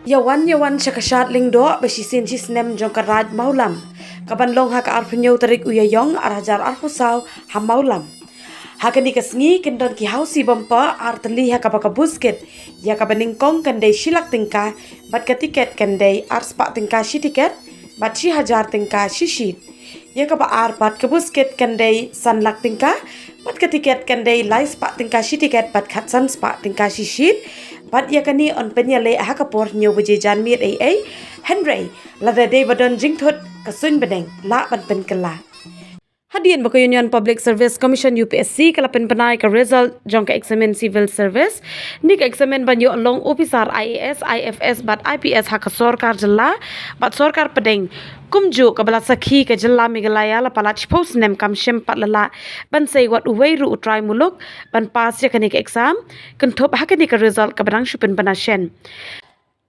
Yawan syakashat lingdo besisin sisnem jong karat maulam. Kaban long hak arpenyo tarik uyayong arhajar arhusau ham maulam. Hakani kasngi kendon ki hausi bampa arteli hakapaka busket. Ya kabaningkong kandai silak tingka bat ketiket kandai arspak tingka si tiket bat si hajar tingka shishit. Ya kaba arpat ke busket kandai sanlak tingka bat ketiket kandai lais pak tingka si tiket bat khatsan spak tingka shishit. Pat yakani on penyale hakapor nyo bejejan mir ai Henry lada day badon jingthut kasun beneng la ban pen kala Hadian bako Union Public Service Commission UPSC kala pen panai ka result jong ka examen civil service ni ka examen banyo along officer IAS IFS bat IPS hak sorkar jalla bat sorkar pedeng kumju kabala sakhi ka jalla Meghalaya la palat post nem kam shem pat lala ban sei wat uwei ru trai muluk ban pas ya kani ka exam kan thop hakani ka result ka barang shupen banashen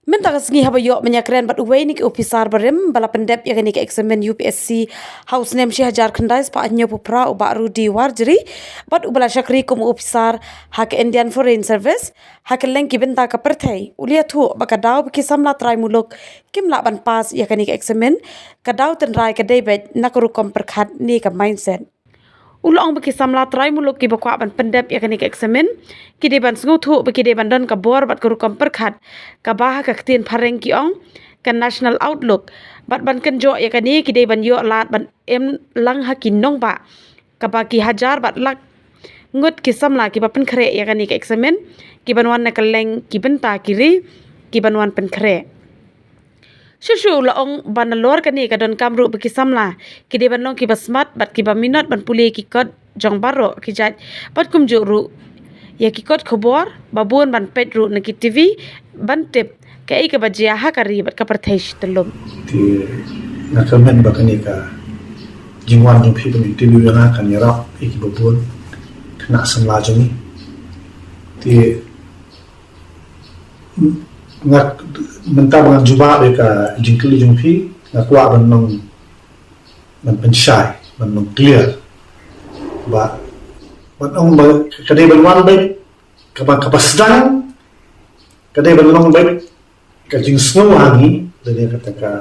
Minta kasngi haba yok menyakren bat uwei ni ke officer barim bala pendep ya kani ka examen UPSC house name hajar khandai pa anyo pupra u Bah Rudy warjri bat ubala syakri kum officer hak Indian Foreign Service hak leng ki benta ka perthai ulia thu baka daw ki samla trai muluk kimla ban pas ya kani ka examen ka daw ten rai ka debet nakru kom perkhat ni ka mindset Ulong baki samla trai muluk ki bakwa ban pendep ya kani ka examen ki de ban sngu thu baki de ban don ka bor bat kuru kom perkhat ka bah ka ktin phareng ki ong ka national outlook bat ban kan jo ya kani ki de ban yo lat ban em lang hakin nong ba ka ba ki hajar bat lak ngut ki samla ki ba pen khre ya kani ka examen ki ban wan na ka leng ki benta kiri ki ban wan pen khre Shushu laong banalor kani kadon kamru baki samla kide ban long ki basmat bat ki ba minot ban puli ki kod jong baro ki jat bat kum ru ya ki kod kotbor babun ban pet ru na ki TV ban tip ka ai ka bajia ha kari bat ka parthesh telum ti na kamen bakani ka jingwan jong phi ban TV na kan yara ki babun kena samla joni ti ngak mentang dengan jubah mereka jingkli jumpi ngak kuat benong ban pensyai benong clear ba benong kadai benwan baik kapan kapasdan kadai benong baik kajing snow hangi dari kata ka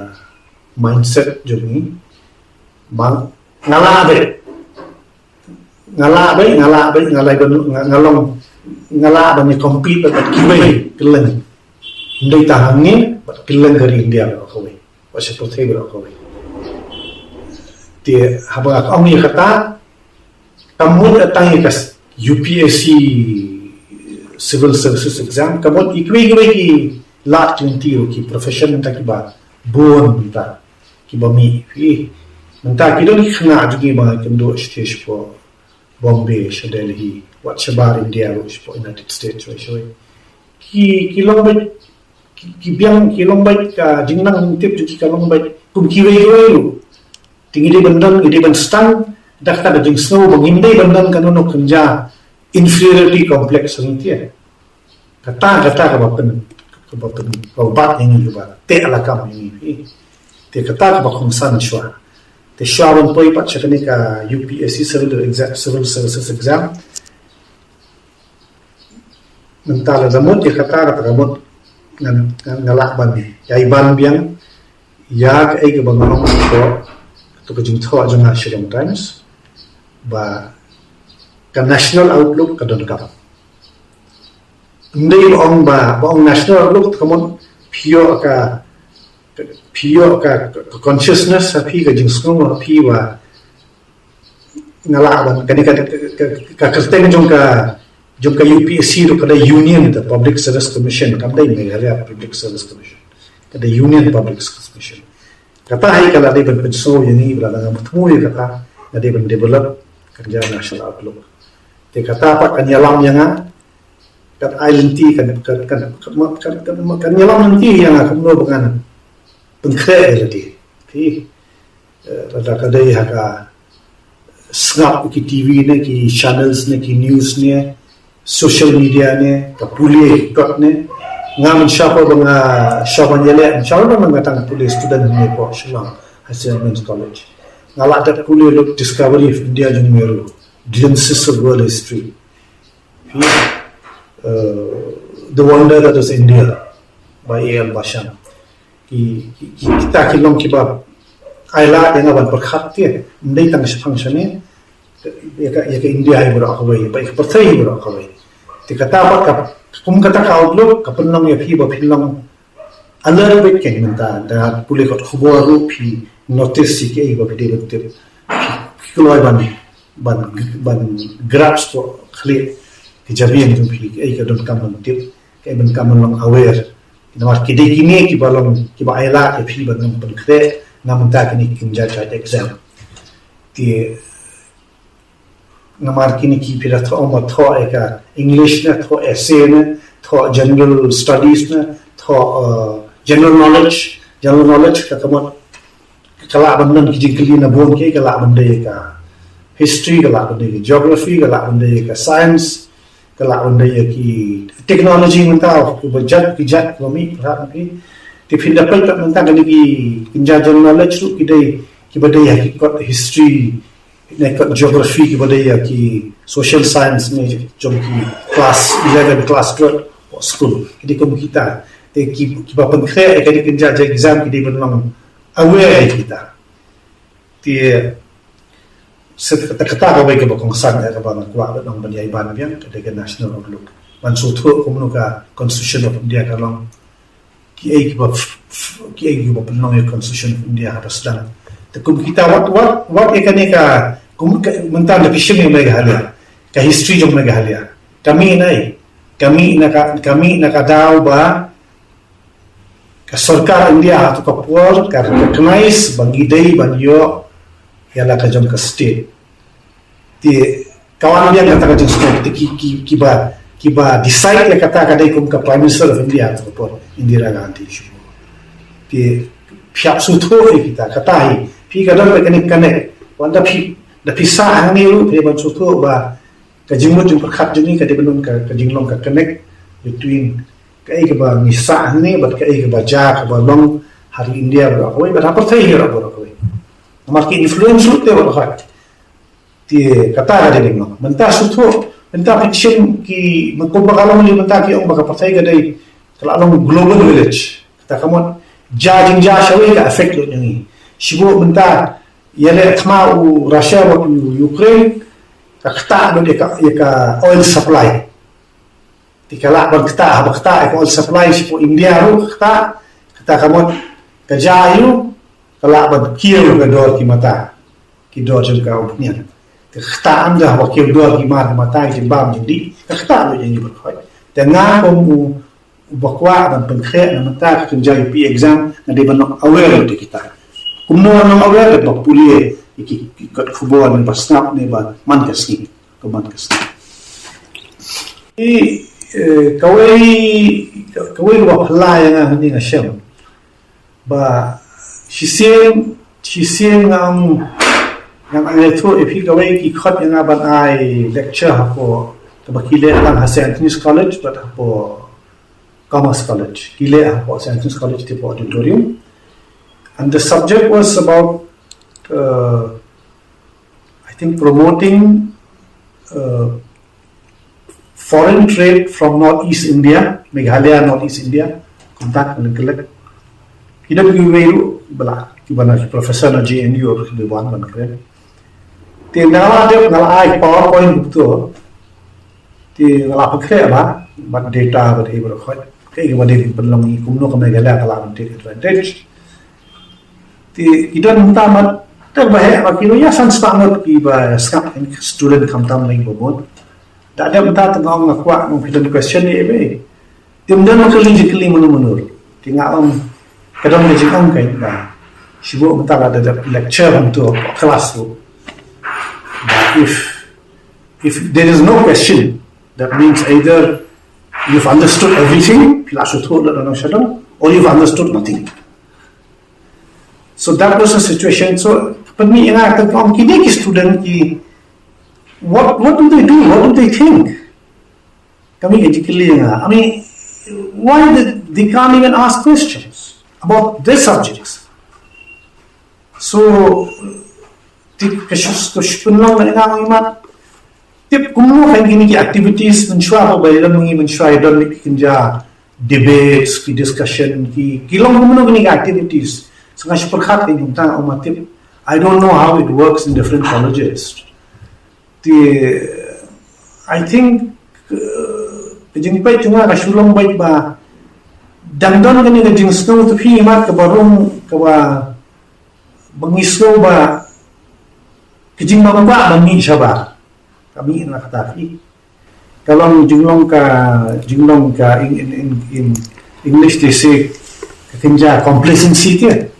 mindset jumi bang ngalai ngalong ngala bani compete bat kibai keleng Ndai tahangi bat kilang dari India ba ko we wasa prothei ba ko we te haba ka ong kata kamut atang ikas UPSC civil services exam kamut ikwe ki lat 20 ki profession ta ki ba bon ta ki ba mi fi menta ki do ni khna jugi ba kendo stage po Bombay Delhi what shabar India po United States so ki long ki biang ki long bai ka jingnang tip ju ki long bai kum ki wei lu tingi de bandang ide ban stan dak ta jing snow bangin de bandang kanono khanja inferiority complex santia kata ka bapen ka bat ini ba te ala kam ini te kata ka bakum san shwa te shawon poi pat chakani ka UPSC civil services exam mentala zamut ya kata ka ramut ngalak ban ya iban biang ya ke bangalong ko to kajing thawa janga Shillong Times ba ka national outlook ka don ka ndai ong national outlook kamon pure ka consciousness api ka jing skong api wa ngalak ban ka kerteng jong ka UPSC ro kada union the Public Service Commission kada Meghalaya Public Service Commission kada union Public Service Commission kata hai kala de ban so yani bla ngam thmu kata de ban develop kerja national outlook te kata pak anyalam yanga kat identity kan nyalam nanti yang akan lo bengan pengkre lagi ti rada kada haka snap ki TV ne ki channels ne ki news ne social media ne ka puli kot ne ngam shapa banga shapa yele shapa banga tang puli student ne po shima Men's College ngala dat puli look discovery of India junior glimpses of world history the wonder that is India ba el bashan kita kilong kibab aila dengan ban perkhat tie ndai tang function ni ya ka India ai bro kawai ba ik perthai bro kawai ti kata ba ka kum kata ka outlook ka penong ya phi ba philong alert bit ke menta da pule ko khobor ru phi notice si ke ba video te kiloi ban grabs to khli ki jabian jum phi ai ka don kam tip ke ban kam long aware namar ki de kini ki balong ki ba aila ke phi ban nom ban khre namun tak ini kinja chat exam ti namar kini ki pira tho ma tho eka English na tho essay na tho general studies na tho general knowledge ka kamot kala bandan ki jingkli na bon ke kala bande ka history kala bande ki geography kala bande ka science kala bande ki technology mentau ku bajat ki jat komi ra ki ti fin dapat tak mentang lagi kinja general knowledge tu ki badai hakikat history hakikat geography ki badai ki social science ni jom ki class 11 class 12 school ki kom kita te ki ba penkhe ki kinja exam ki benang aware kita ti set kata ba ke ba kongsan ka ba kwa nang banyai ban biang ke national outlook man so thu komunuka constitution of India ka long ki ai ki ba penong constitution of India harus dan te kum kita what ekane ka kum mentan de pishin yang mega halia ka history jong mega halia kami na ka daw ba ka sarkar India to ka por ka recognize bagi dei banyo yala ka jong ka state ti kawan dia kata ka jong state ki ba decide ya kata ka dei kum ka prime minister of India to por Indira Gandhi shubo ti phiap su tho kita kata hi phi ka dam kane wanda phi da pisa ang ni ru pe ban su tho ba ka jingmut jing pakhat jing ni ka de benung ka jinglong ka connect between ka ai ka ba misa ni ba ka ai ka ba ja ka ba long hari India ba koi ba apa thai hera ba koi amar ki influence lu te ba khat ti kata ka de ngom menta su tho menta fiction ki ko ba kalam ni menta ki ong ba ka pathai ka dei kalau global village kata kamu jajing shawi ka affect lo ni shibo menta yele thma u Russia wa Ukraine kata lo ka oil supply tikala ban kata oil supply shibo India ru kata kamu kajayu kala ban kiyo ka dor ki mata ki dor jam ka opinion kata anda wa kiyo dor ki mata ki bam jadi kata lo ni berkhoi dan ngakom bakwa dan penkhe na mata kinja UP exam na de ban aware de kita kumno no aware de bapulie ki kat khubor ni pasnap ne ba man kasni ko man kasni kawai wa phlai nga ni nga shem ba shiseng yang ai thu if kawai ki khat nga ban ai lecture ko to bakile lang ha St. Anthony's College but po Commerce College, St. Anthony's College tipo auditorium, and the subject was about I think promoting foreign trade from Northeast India, Meghalaya, Northeast India, contact and collect. Kita pergi welu bela, kita professor na JNU or di buan ban keren. Ti ngala dia ngala ai PowerPoint betul. Ti ngala pakai apa? Bat data bat hebro khoi. Kaya bade belum kumno ka Meghalaya kala take advantage ti kita minta mat tak bahaya makino ya san standard ki ba skap student kamtam lai bobot da ada minta tengok ngakwa ng film question ni ebe tim dan makali munur tinggal kadang ni jikong kai ba shibo minta ada lecture untuk kelas tu but if there is no question that means either you've understood everything, or you've understood nothing. So that was the situation. So, but me and I thought, student, what do they do? What do they think? I mean, why they can't even ask questions about their subjects? So, tip kumno kan gini ki activities menshwa ba bayan mengi menshwa don ni kinja debates, ki discussion, ki long kumno kini activities. Sangat superkhat ni kita umatip. I don't know how it works in different colleges. I think kejengpai cuma kasulong baik ba dangdon kani kejeng snow tu pi mat ke barung ke ba bangisno ba kejeng mamba bangi syaba kami nak kata pi kalau jinglong ka in English they say ketinja complacency dia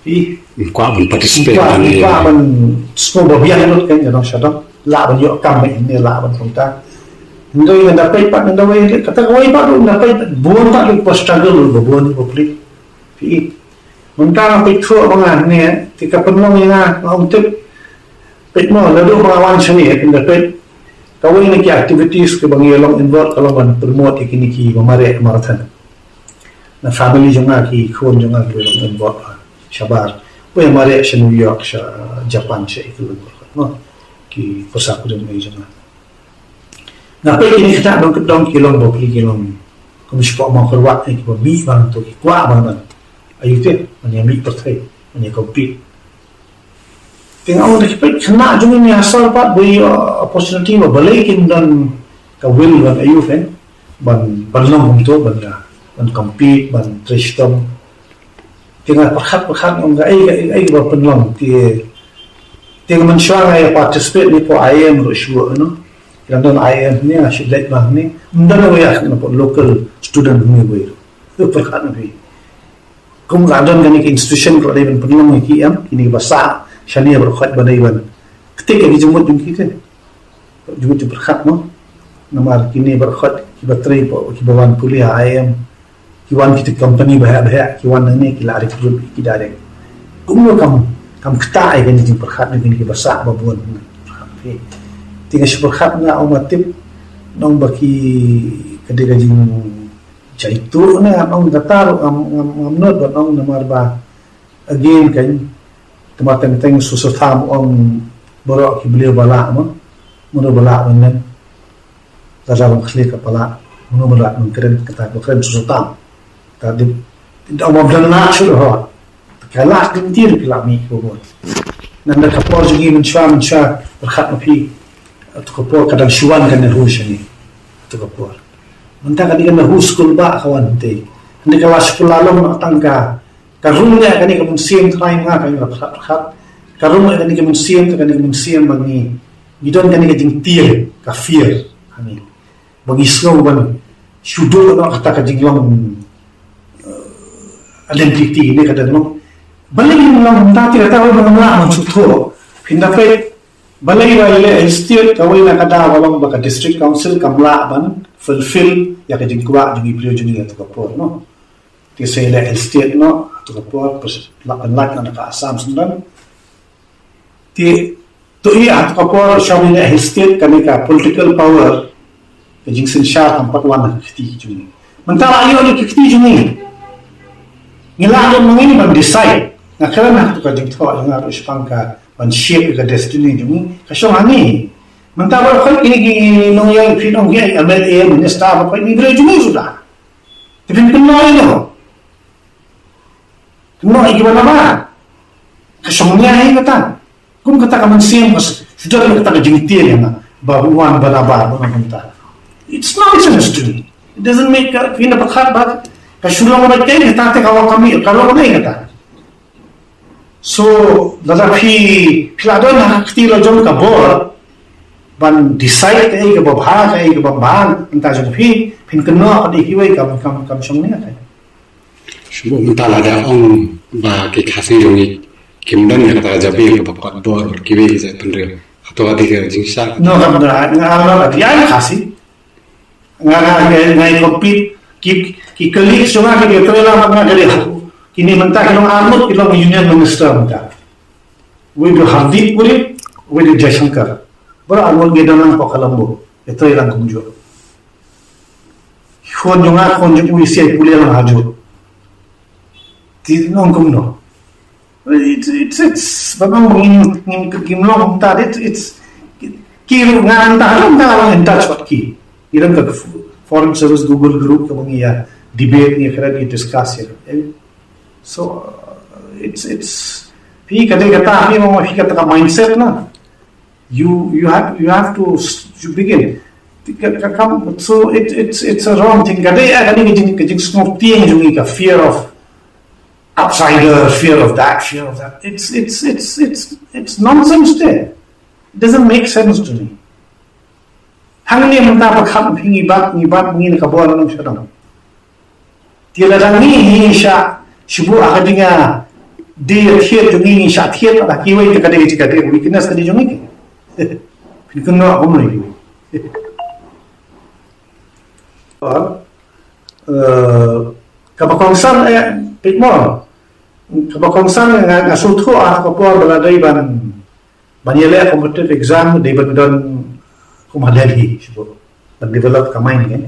pi qua mình participate qua mình snow ba biang lot kan jangan syadam la ban yo kam ni la ban kontak Ndoi yang dapat pak ndoi kata kawai pak lu dapat buon pak lu struggle lu buon public pi mentang pe thua bang ne tika penong yang ngom tip pe mo la do bang sini pin dapat kawai ni ki activities ke bang yelong involve kalau ban promote ikini ki mamare marathon na family jonga ki khon jonga ki long involve shabar we mare sha New York sha Japan sha itu no ki posak dan mai jonga Ngapai kini kita dong kilong bokli kilong kami sepak mau kerwat ni kita mi bang tu kuat bang ayu tu mana mi pertai mana compete tengok orang kita kena juga ni asal pak beri opportunity balai kin dan kawil ban ayu kan ban long tu ban compete ban tristom tengok perhat orang ai penlong tengok mensyuang ai participate ni po IM rusua no London IM ni asyik light bang ni mendana wayah kena local student ni wayah tu perkara ni kum London kan ni institution kalau dia penlong ni ini bahasa syania berkhidmat badai ban ketika dijemput jum kita jemput berkhidmat no namar kini berkhidmat kibatri kibawan kuliah IM kiwan kita company bahaya kiwan ni kila arif group kita ada kum kam ketai kan dijemput berkhidmat ni bahasa babuan tinggal superhat na umatip nong baki kadega jing jaitu na nong datar amnot ba nong namar ba again kan tematan teng susutam om borok ki beliau bala mo mono bala wannan dalam khli kepala mono bala mengkeren kata keren susutam tadi tidak mau berana sudah kalah gentir kelami ko nanda kapor jigi mensha berkhat mapi tukapor kadang syuan kan hus ni tukapor mentang kadi kan hus kul ba kawan te ni kelas pulalong nak tangga karumnya kan ni kemusiam trai nga kan rapat karumnya kan ni kemusiam bagi bidon kan ni jing tier kafir ani bagi slow ban syudo nak kata ka jinglong identity ni kadang no balai lang tati tahu mengamla maksudku pindapai Balei wale estate kawai na kada walong baka district council kamla ban fulfill ya ka jingkwa jingi brio jingi ya tukapor no ti sele estate no tukapor lakan na ka asam sundan ti to iya tukapor shawin na estate kanika political power ka jingsin sha tampak wana kiti jingi mentara ayo ni kiti jingi ngila mangini ban decide na karena tu ka jingtwa nga ispangka ban shape ka destiny jung kasong ani mentaba khol kini nong yang pinong gi MLA minister ba ni bre jung sudah tipin kenoi no kenoi gi bana ba kasong nya ai kata kum kata ka man sim sudah kata ka jingtir ya ba buan bana ba kata it's nonsense to me it doesn't make kina pakhat ba kasulong ba kay kata ka kami kalau kami kata So, lalapi piladon na kitilo jom ka bor ban decide kay ka babha kay ka babhan anta jom pin keno ka di hiway kam song ni kay Shubo mentala da ong ba ke khasi jongi kimdan ya kata jabi ka kotbor kiwe je penre hato adi ke jingsa no kam na ngala dia khasi ngala ngai compete ki colleagues jonga ke trela magna gale Kini mentah kilong amut kilong union minister mentah. We do Hardeep Puri, we do Jaishankar. Bara anwal gedanang po Kalambo. Ito ilang kumjo. Kon yung isi puli lang hajo. Tinong kumno. It's babang kimlong mentah. It's kiro nga antah lang in touch what ki. Irang ka foreign service Google group kabang iya debate ni kira di discuss ya. So it's pi kadang kata ni mau pi kata mindset na. You have to begin. So it's a wrong thing. Kadang kajing semua tiang jungi ka fear of outsider, fear of that. It's nonsense there. It doesn't make sense to me. Hang ni mentah pakam ngibat ngin kabor nang syadam. Tiada rangi sya shubu akadinga dia thiet jungi sya thiet ada kiwai te kadai kadai weakness kadi jungi. Pinkuno om lagi. Kabakongsan pikmor. Kabakongsan ngasul thu kabor baladai ban yele competitive exam di bandon Delhi sebut dan develop kamain kan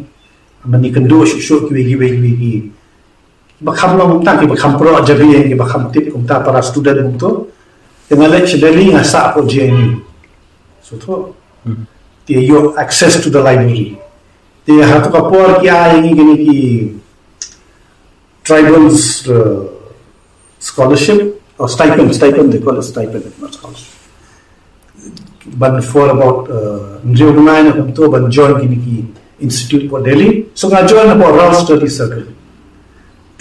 amani kendo shushu kiwi bakam long tak bakam pro ajabi yang bakam tip kumta para student untuk dengan lecture Delhi ngasa ko JNU so to dia you access to the library dia hatu kapor ki yang gini ki tribals scholarship or stipend they call it stipend not scholarship. But for about Nriugunay na kumto ban join kini Institute for Delhi so nga join na po Round Study Circle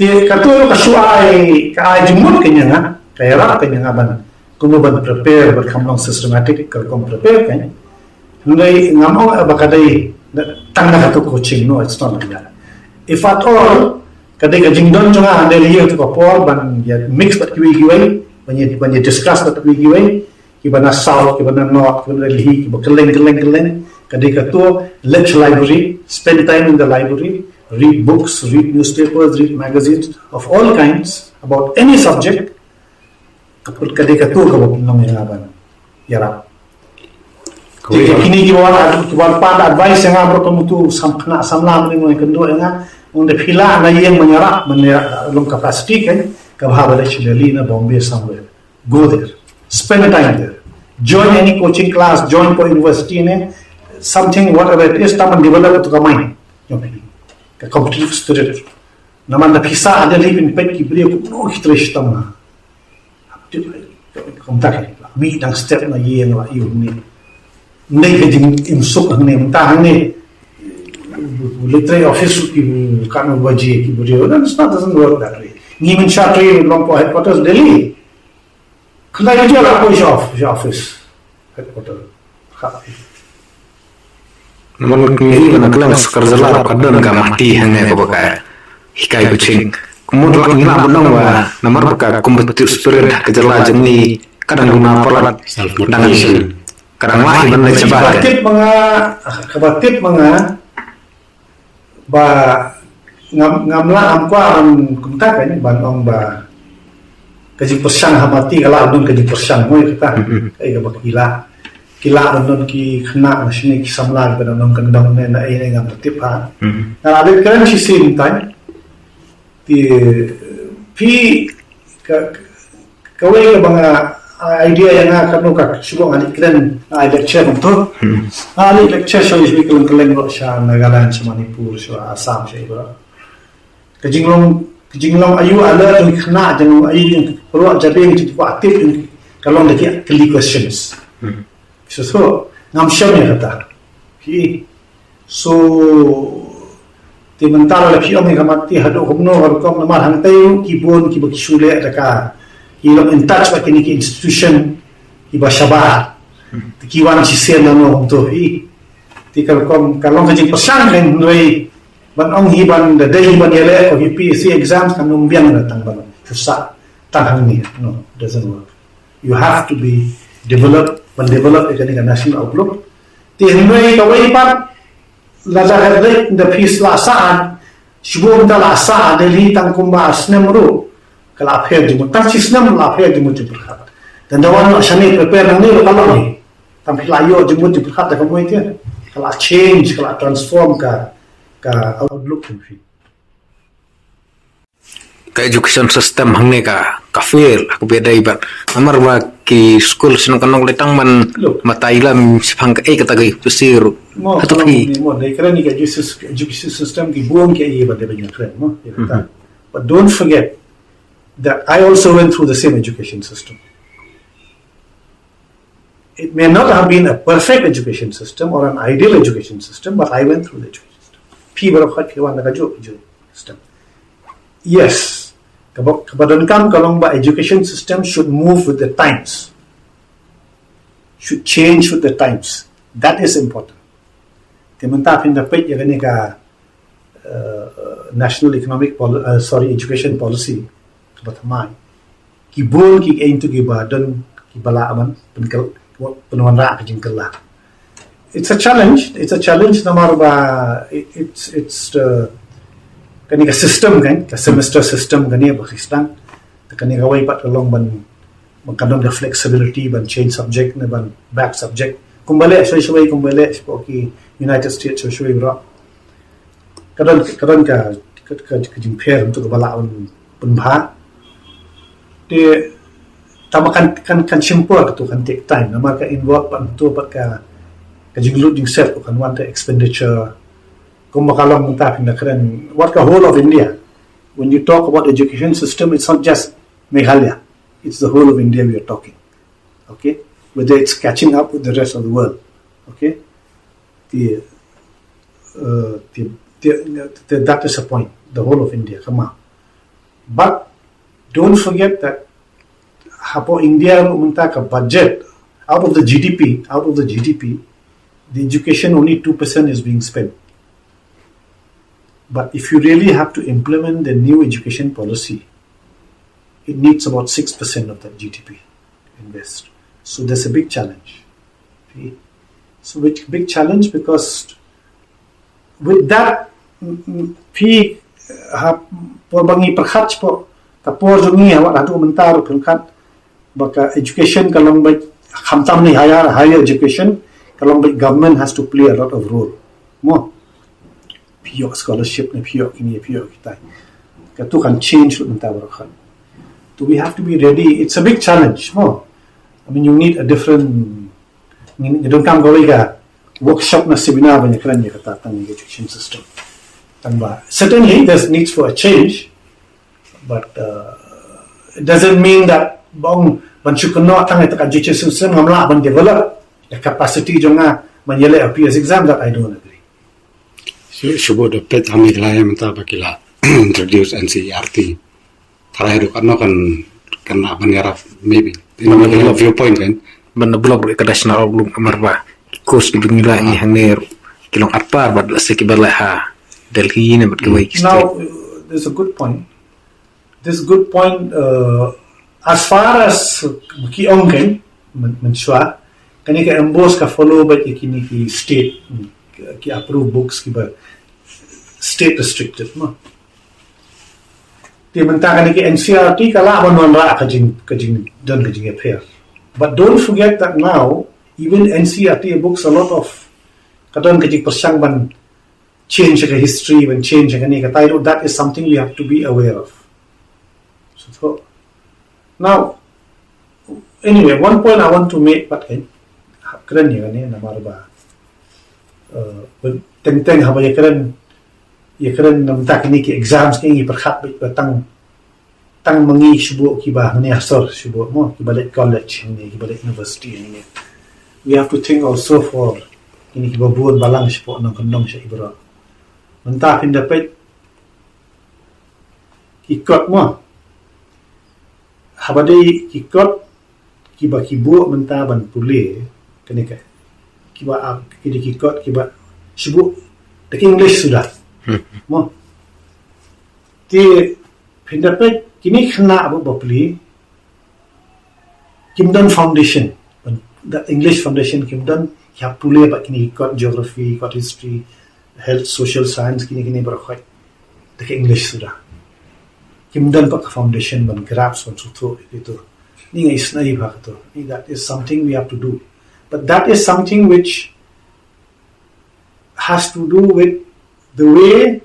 ti katulo kasuay kaay jimut kanya nga kaya rap kanya nga ban kumo ban prepare ban kamong systematic kung prepare kanya ngay ngamong abakaday tangna kato coaching no it's not like that if at all kaday kajing don nga Delhi to kapor ban mix but kiwi when you discuss that kiwi kiba na south, kiba na north, kiba na Delhi, kiba keleng. Kadika to lecture library, spend time in the library, read books, read newspapers, read magazines of all kinds about any subject. Kapag kadika to kabok nang yaban, yarap. Kini kiba pada advice yang abro kamutu samla ni mo kendo nga, unde pila na yang menyerap long capacity kan, kabha lecture Delhi na Bombay somewhere. Go there. Spend time there. Join any coaching class, join for university something whatever it is, taman develop to the mind. The competitive spirit. Naman na pisa ada living pet ki beliau no hitrish tamna. Kontak mi dang step na yeng la yu ni. Nei ke jing imsuk ang ne ta hang ne. Literary office ki kan baji ki beliau. That doesn't work that way. Ni men shatri long for headquarters Delhi. Kena dia lah push office headquarter. Namun kini nak kelang sekarang kadang gak mati hanya kau pakai hikai kucing. Kemudian ini lah benang wah nomor pakai kompetitif spirit kejelas jeni kadang guna pelat dan kadang lain benda cepat. Kabatip mga ba ngamla ampa kuntak kan banong ba kaji persyang hamati kalau adun kaji persyang moi kata kai ka bakila kila adun ki khna na shini ki samla ka non kandang ne na ai ngam tip ha na abe kan si sim tan ti pi ka wei ka banga idea yang akan ka subong analytical lecture untuk lecture show is bikul keleng ro sha Nagaland sa Manipur sa Assam sa iba Kajinglong ayu ala yung kena jangan ayu yang perlu jadi yang cukup aktif kalau lagi kali questions. So ngamsyam ya kata. So timentar la piom yang mati hadu kumno harkom namar hantayu kibon kibak shule adaka. Ilong in touch with any institution iba syabah. Kiwan si sen nano untuk ti kalau kajing pesan kan noi banong hiban the day ban yele of UPSC exams kan numbiang datang ban susah tahan ni no doesn't work you have to be develop dengan national outlook ti hnoi kawai pat la in the peace la saan shubom ta la sa Delhi tang kumba asnem ru kala pher di mutan sisnem la pher di mutu berkat dan dawan shani prepare nang ni kalau ni tampil ayo di mutu berkat da kamoi ti kala change kala transform ka outlook fi ka education system hangne ka fail aku beda ibat amar ba ki school sino kanong letang man matailam sipang kata gay pesir Mo hato kalau ki mo dai keren ni ka education system ki buang ke iya pada banyak keren mo. But don't forget that I also went through the same education system. It may not have been a perfect education system or an ideal education system, but I went through the education system. Pi berapa wan na kajo system. Yes, kebadan kam kalau ba education system should move with the times, should change with the times. That is important. Timenta pindah pej ya ni ka national education policy kebatamai. Kibul ki aim to gibadan kibala aman penkal penuan ra kajingkel lah. It's a challenge. It's a challenge. Namar ba it's kani ka system kan, ka semester system kani ba sistang. Kani ka way pat kalong ban magkadon ka flexibility ban change subject na ban back subject. Kumbale shway kumbale ko ki United States shway bro. Kadon ka jingper untuk bala pun bha. Dia tamakan kan simple tu kan take time. Nama ka involve pan tu pat ka jinglut jing set kan want the expenditure. Kung makalong menta pindah keren. What the whole of India. When you talk about education system, it's not just Meghalaya. It's the whole of India we are talking. Okay? Whether it's catching up with the rest of the world. Okay? That is a point. The whole of India. Come on. But don't forget that hapo India menta ka budget out of the GDP, the education only 2% is being spent. But if you really have to implement the new education policy, it needs about 6% of that GDP invest. So there's a big challenge. Okay? So big challenge because with that, por bangi perkhat po kapor jungi awak atu mentar perkhat baka education kalau baik khamtam ni higher education kalau baik government has to play a lot of role. Mo pure scholarship ni pure kita. Katu kan change mentar perkhat. So we have to be ready. It's a big challenge. Mo I mean you need a different you don't come go ka workshop na seminar banyak keren ya kata tentang education system. Certainly there's needs for a change, but it doesn't mean that bang banchukuno tang ita education system ngamla ban develop the capacity jonga manyele UPSC exam that I don't agree. Subo the pet hamid la yang menta bakila introduce NCERT. Trai do kan ban yarap maybe. In the middle of your point kan. ban blog ka national blog amarba course ibingila ni hanger kilong apar bad la sekibala ha Delhi ne bat kawai Now there's a good point. This good point as far as ki ongen menshwa kani ka embos ka follow but kini ki state ki approve books ki ba state restricted no ti menta kani ki NCERT kala ban ra ka jing don ka jing affair. But don't forget that now even NCERT books a lot of kadon ka jing persang ban change the history when change that is something you have to be aware of. So now anyway one point I want to make but keren ya ni namar ba tenteng haba ya keren nam tak ni ki exams ki perkhat tang mangi subo ki ba ni asor subo mo ki balik college ni ki balik university ni we have to think also for ini ki babuan balang subo nang kandong sa ibra mentah dapat kikot mo habade kikot kiba kibu mentah ban pule kenika kiba kikot kiba sibu the English sudah mo ti dapat kini kena abu bapli Kimdan Foundation the English Foundation Kimdan ya pule ba kini kikot geography kikot history health social science kini berakhai dekat English sudah Kimdan pak foundation ban grabs on sutu itu ni ngai snai ba tu that is something we have to do but that is something which has to do with the way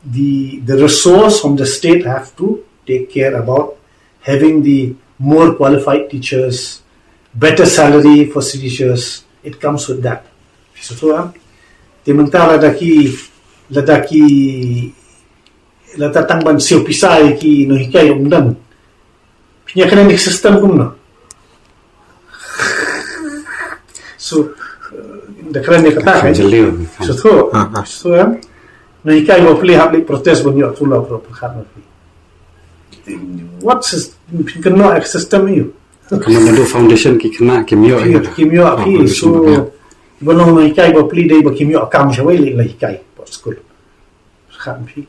the resource from the state have to take care about having the more qualified teachers, better salary for teachers. It comes with that. So, di mentara ladaki latatang ban siu pisai ki no hikai undang. Punya kena system kumno. So, the kena ni kata kan. So no hikai mo pli habli protest bunyo tulah pro pakhat. What's kena system you? Kena madu foundation ki kena kimio api. So belum no hikai mo pli dei bo kimio akam shawai le hikai po school. Khat pi.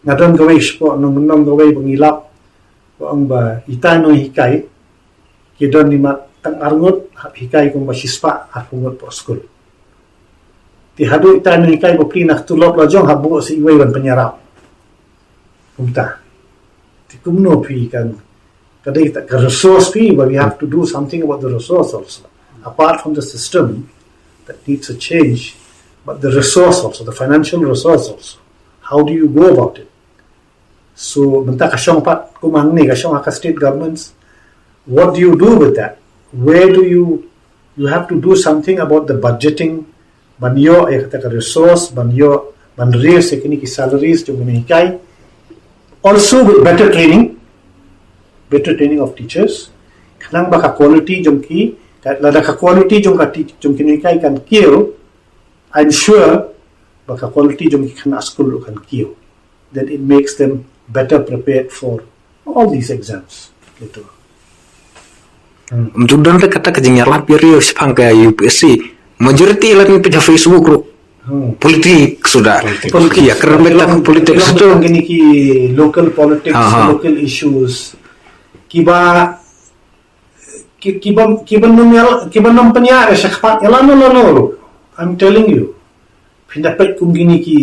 Ngadon gawai sport nong gawai bangilap ko ang ba itano hikai kidon ni ma tang arngot hikai kung basispa apungot po school ti hadu itano hikai bo plinah tulop la jong habu si iway ban penyarap kumta ti kumno pi kan kadai ta resource pi, but we have to do something about the resource also apart from the system that needs a change, but the resource also, the financial resource also. How do you go about it? So, benta kasyong pat kumang ni kasyong haka state governments. What do you do with that? Where do you have to do something about the budgeting? Banyo ay kata resource, banyo banrir sekini ki salaries jo gunikai. Also with better training of teachers. Kanang baka quality jom ki, lada ka quality jom kinikai kan kill. I'm sure baka quality jom ki kana school kan kill. Then it makes them better prepared for all these exams. Gitu. Judan le kata kajingnya lapiri sepang ke UPSC. Majority lagi pejah Facebook ro. Politik sudah. Politik ya kerana mereka politik itu gini ki local politics, local issues. Kiba nom penyara syakpat no. I'm telling you. Pendapat kum gini ki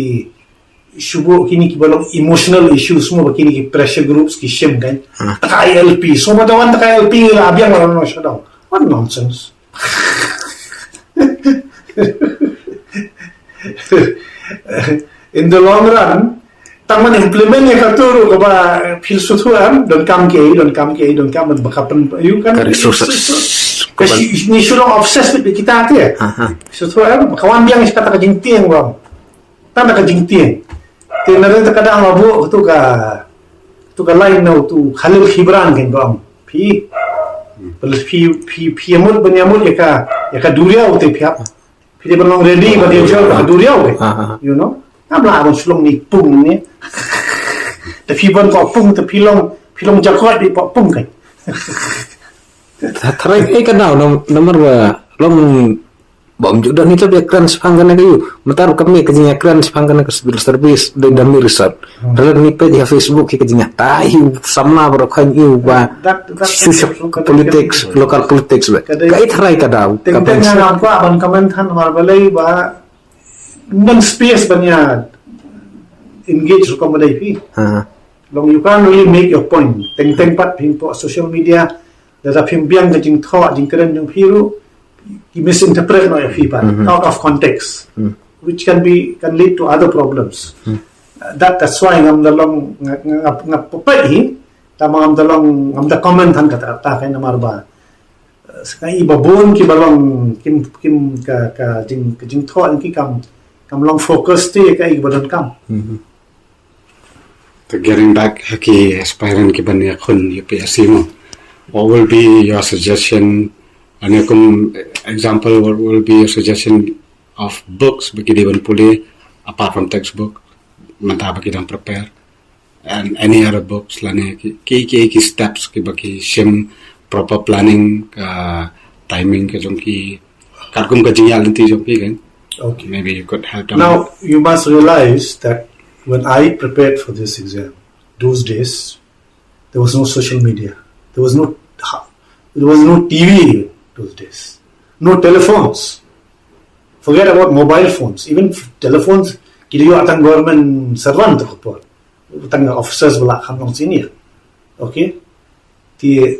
subuh kini ki balong emotional issues semua begini ki pressure groups ki shame kan. Tak ILP. Semua tawan tak ILP lah abiang lah no shutdown. What nonsense. In the long run, taman implement yang katuru kaba filsutuan don kam bakapan you kan resources. Ni sudah obses with kita tu ya. Filsutuan kawan biang kata kajingtiang bang. Tanda kajingtiang. Tinara terkadang mabuk tu ka lain no tu Khalil Gibran kan bang. Pi amut benyamut ya ka duriau te pihak. Pi dia belum ready pada dia jual ka duriau ke. You know? Namlah abang sulung ni pung ni. Tapi ban kau pung tu pilong jakot di pung kan. Trai kenal nomor long bom juga ni tu dia keren sepangkan kayu. Mentar kami kerjanya keren sepangkan ke civil service dan dami research. Dalam ni page Facebook kerjanya tahu samla berokhan iu ba politics, local politics ba. Kai trai kadau. Tengah ngam ko aban komentan mar balai ba non space banyak engage ko madai pi. Long you can't really make your point. Teng pat pin po social media da pin biang da jing thaw jing keren jing piru. You misinterpret no out of context, which can lead to other problems. That's why ngam dalong ngapai tamam dalong ngam da comment han kata ta kain namar ba sekai babon ki balong kim ka jing thon ki kam long focus ti kai badon kam. So getting back ki aspirant ki banya khun UPSC mo, what will be your suggestion? And example, what will be a suggestion of books bagi dia pulih apart from textbook, mata bagi dia prepare, and any other books lani ki steps ki bagi shim proper planning, timing ke jongki karkum ke jingyal nanti jongki kan. Okay. Maybe you could help them. Now you must realize that when I prepared for this exam, those days there was no social media, there was no TV. Those days, no telephones. Forget about mobile phones. Even telephones, kilo atang government servant tu kapor, atang officers bela kamong senior. Okay, the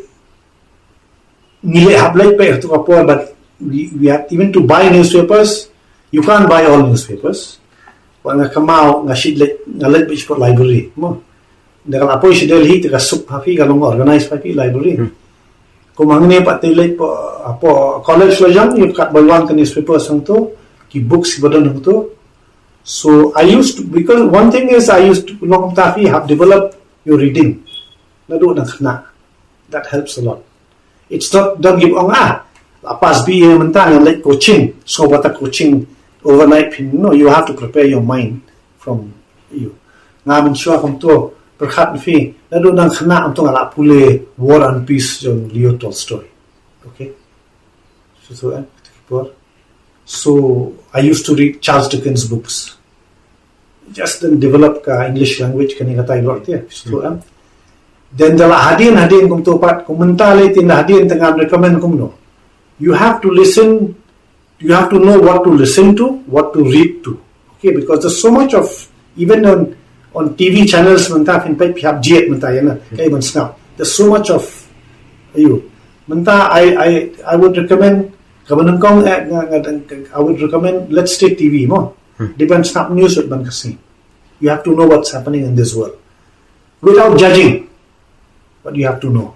nilai hablai pe tu kapor, but we had even to buy newspapers. You can't buy all newspapers. Wala kamau ngashid ngalet bich for library. Mo, dengan apa isi Delhi tu kasuk hafi kalong organize hafi library. Kung mangne pa tilay po apo college lo jang you kat balwan ka newspaper sang to ki books badan hang to. So I used to, because one thing is I used to long tafi have developed your reading. Nado na khna. That helps a lot. It's not don't give on pas be mentang like coaching. So what a coaching overnight no, you have to prepare your mind from you. Ngamen sure kom to berkat fi nado nang khna am to ala pule War and Peace John Leo Tolstoy. Okay. So I used to read Charles Dickens books. Just then develop English language kani kata ilok dia. So then jala hadian kum to pat komentale tin hadian tengah recommend kum no. You have to listen, you have to know what to listen to, what to read to. Okay, because there's so much of, even on TV channels, there's so much of you. I would recommend, let's take TV more. Depends on news. You have to know what's happening in this world. Without judging, but you have to know.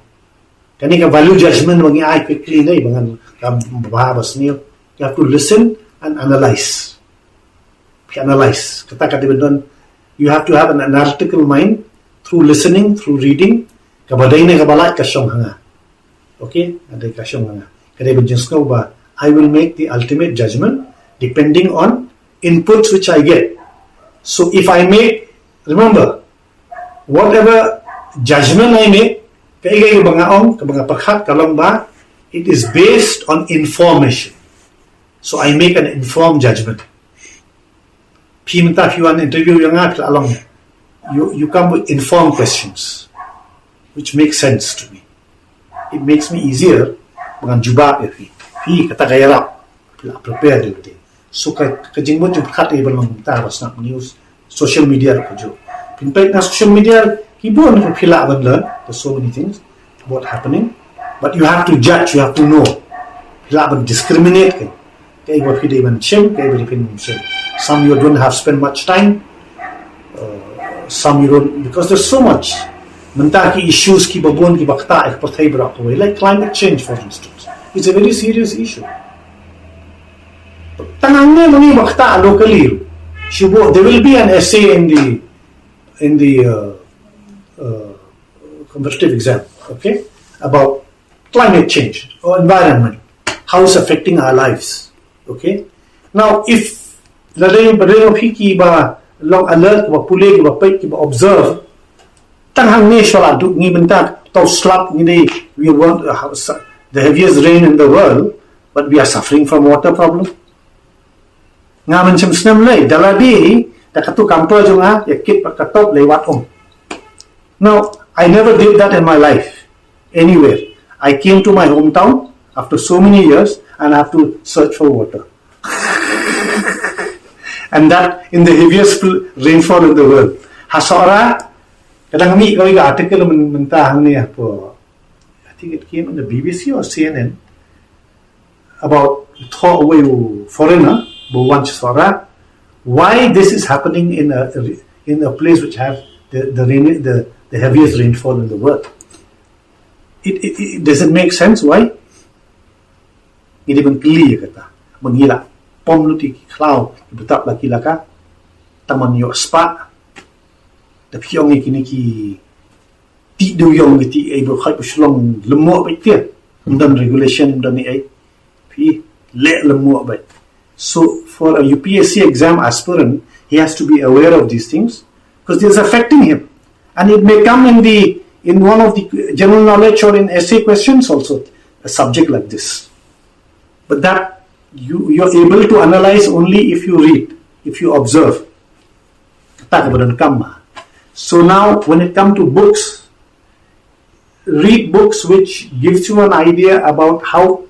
Kani ka value judgment bangi ai quickly nei bangan babas niyo. You have to listen and analyze. Analyze. Kata you have to have an analytical mind through listening, through reading. Kabadai na kabalat kasyong hanga. Okay? Ada kasyong hanga. Kada benjens ko ba I will make the ultimate judgment depending on inputs which I get. So if I make, remember, whatever judgment I make, it is based on information. So I make an informed judgment. If you want to interview you come with informed questions, which makes sense to me. It makes me easier. Prepare everything. So kajingmot yung kat ibang mga news, social media ko. Pinpait na social media. There's so many things about happening, but you have to judge, you have to know. Discriminate. Some you don't have spent much time, some you don't, because there's so much. Issues like climate change, for instance. It's a very serious issue. Locally, there will be an essay in the competitive exam, okay, about climate change or environment, how it's affecting our lives, okay. Now, if long alert, observe, we want the heaviest rain in the world, but we are suffering from water problem. Ngamen sem snem lay daladi takatu kampo junga yakit pakatop lewat Now, I never did that in my life, anywhere. I came to my hometown after so many years and I have to search for water. And that in the heaviest rainfall in the world. Hasora, kadang mi kau article mentah ni apa? I think it came in the BBC or CNN about throw away foreigner, why this is happening in a place which has the heaviest rainfall in the world. It doesn't make sense. Why? It even clear kata. Mengila. Pom luti klau. Betap laki laka. Taman yo spa. Tapi yang ini ki tidu yang ti able khai puslong lemuk baik dia. Dan regulation dan ni ai. Pi le lemuk baik. So for a UPSC exam aspirant, he has to be aware of these things because it is affecting him. And it may come in one of the general knowledge or in essay questions also, a subject like this. But that you're able to analyze only if you read, if you observe. So now when it comes to books, read books which gives you an idea about how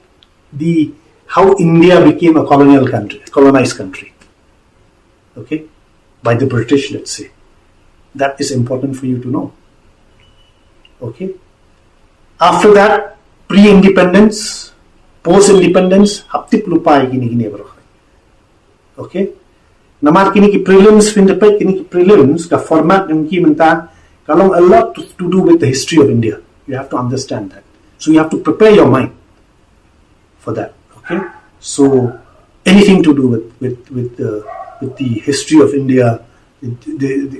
India became a colonized country. Okay? By the British, let's say. That is important for you to know. Okay? After that, pre-independence, post-independence, haptip lupai gini bro. Okay? Namat kini ki prelims, kini ki prelims, ka format yung ki menta, kalong a lot to do with the history of India. You have to understand that. So you have to prepare your mind for that. Okay. So anything to do with the history of India,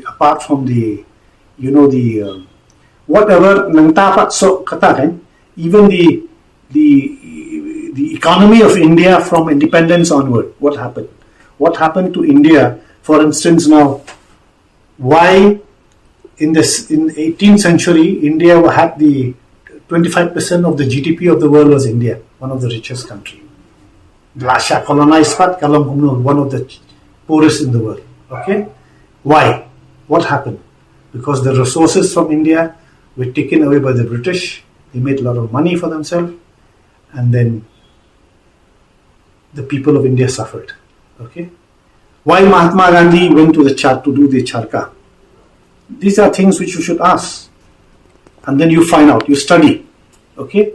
apart from the whatever nang tapat so katakan, even the economy of India from independence onward, what happened? What happened to India? For instance, now, why in 18th century, India had the 25% of the GDP of the world was India, one of the richest country. Lasha colonized part, one of the poorest in the world. Okay, why? What happened? Because the resources from India were taken away by the British. They made a lot of money for themselves, and then the people of India suffered. Okay, why Mahatma Gandhi went to the to do the charka? These are things which you should ask, and then you find out, you study. Okay,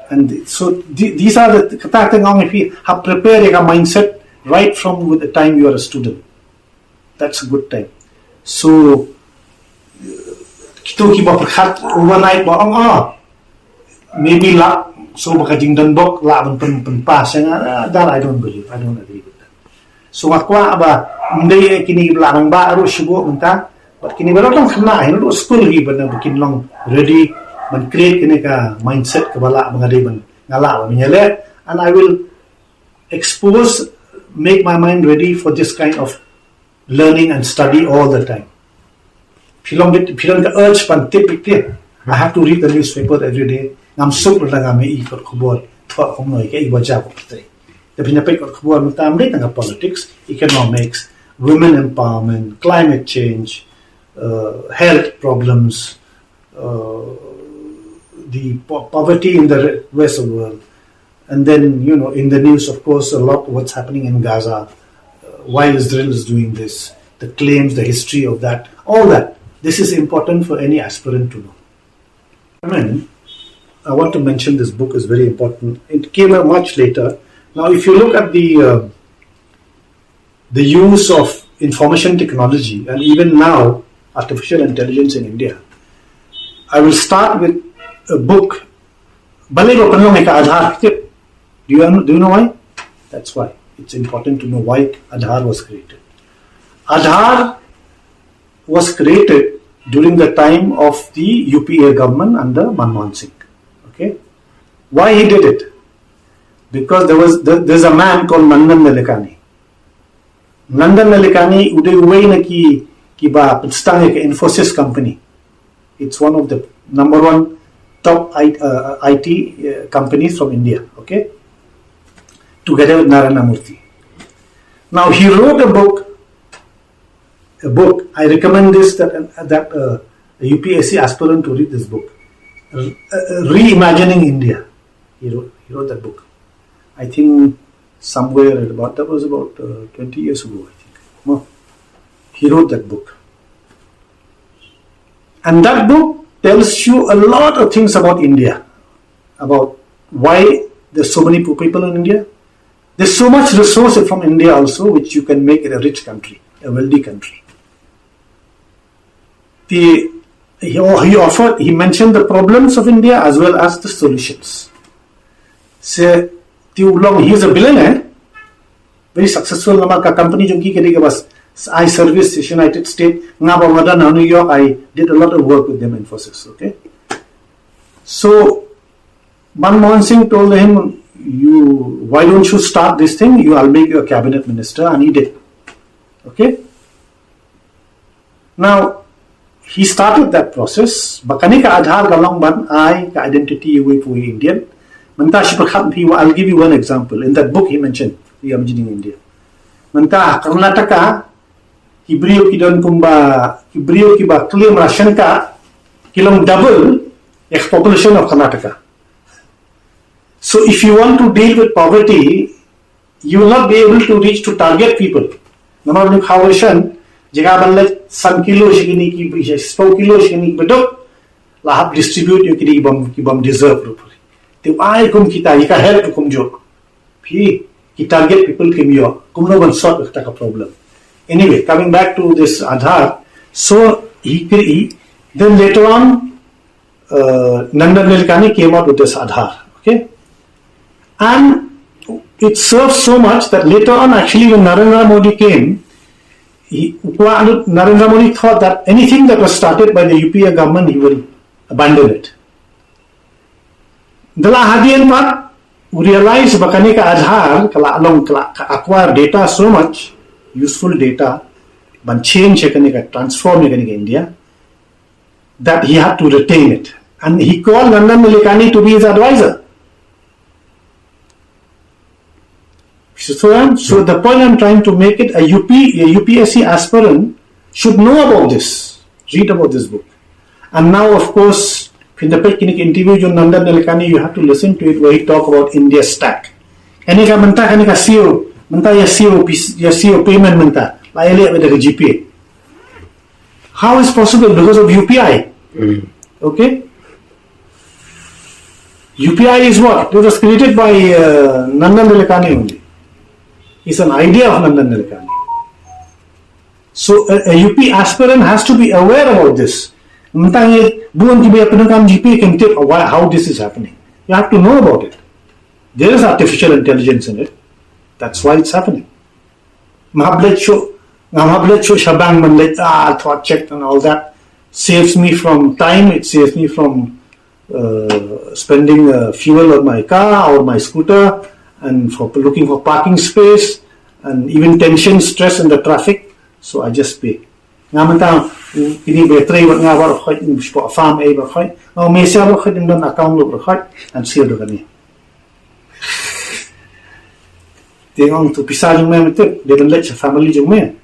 and so these are the if you have prepared a mindset right from the time you are a student, that's a good time. So overnight maybe luck so makajing danbok laban pass that I don't believe, I don't agree with that. So akwa ba hindi kini larang ba aro sugo menta but kini ba lang kana hino school hi ba na bikin long ready man create kini ka mindset ka bala mga day man ngala minyale, and I will make my mind ready for this kind of learning and study all the time. Pilong ka urge pan tipik I have to read the newspaper every day. Ngam sup lang ngami ikot kotbor thwa khomnoi ke iwaja ko tre. The pinapay kotbor mutam rin ng politics, economics, women empowerment, climate change, health problems, the poverty in the Western world, and then in the news, of course, a lot what's happening in Gaza, why Israel is doing this, the claims, the history of that, all that. This is important for any aspirant to know. I want to mention this book is very important. It came out much later. Now, if you look at the use of information technology and even now artificial intelligence in India, I will start with a book. Balei do you know why? That's why. It's important to know why Aadhaar was created. Aadhaar was created during the time of the UPA government under Manmohan Singh. Okay, why he did it? Because there's a man called Nandan Nilekani. Nandan Nilekani uday na ki ba pagstang ka Infosys company. It's one of the number one top IT companies from India. Okay, together with Narayana Murthy. Now he wrote a book. I recommend this that a UPSC aspirant to read this book. Reimagining India. He wrote that book. I think somewhere that was about 20 years ago. I think. No, he wrote that book, and that book tells you a lot of things about India, about why there's so many poor people in India. There's so much resources from India also, which you can make it a rich country, a wealthy country. He mentioned the problems of India as well as the solutions. So, he's a billionaire, very successful naman ka company jung ki bas I service United States, New York. I did a lot of work with them in Infosys. Okay, so Manmohan Singh told him, why don't you start this thing? I'll make you a cabinet minister, and he did. Okay, now he started that process. Bakani ka Aadhaar galong ban I ka identity way for Indian. I'll give you one example. In that book he mentioned reimagining India. Manta Karnataka Hibrio ki don kumba Hibrio ki ba claim ration ka kilong double the population of Karnataka. So if you want to deal with poverty, you will not be able to reach to target people. Namang how Jagabalet some kilo shigini ki 100 kilo shigini bedok lahap distribute yung kibam deserve properly. Te ay kum kita ika help kum jo. Pi ki target people kim yo. Kum no ban sort ka problem. Anyway, coming back to this Aadhaar, so he then later on Nandan Nilekani came out with this Aadhaar. Okay, and it served so much that later on, actually, when Narendra Modi came, Narendra Modi thought that anything that was started by the UPA government, he will abandon it. Dalam hadian part, we realized bakane ka Aadhaar kala along acquire data so much, useful data, ban change transform India, that he had to retain it. And he called Nandan Nilekani to be his advisor. So the point I'm trying to make it, a UPSC aspirant should know about this, read about this book. And now, of course, in the interview with Nandan Nilekani, you have to listen to it where he talk about India stack. Kanika menta kanika CEO, menta ya CEO payment menta, layak with the GPA. How is possible? Because of UPI. Okay? UPI is what? It was created by Nandan Nilekani only. It's an idea of Nandan Nilekani. So a UP aspirant has to be aware about this. GPA can take how this is happening. You have to know about it. There is artificial intelligence in it. That's why it's happening. Mahablet show shabang manlet thought checked and all that saves me from time. It saves me from spending fuel on my car or my scooter, and for looking for parking space, and even tension, stress in the traffic. So I just pay. Ngamanta ini battery wat ngawar khoi in farm a ba khoi. No me sia ba khoi in don account lo khoi and seal do kani. Tengok tu pisah jung me mete dia ben lech family jung me.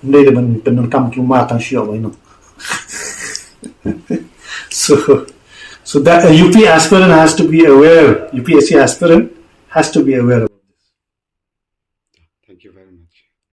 Ndai de ben penun kam tu ma tang shio ba no. So that a UP aspirant has to be aware, UPSC aspirant has to be aware of.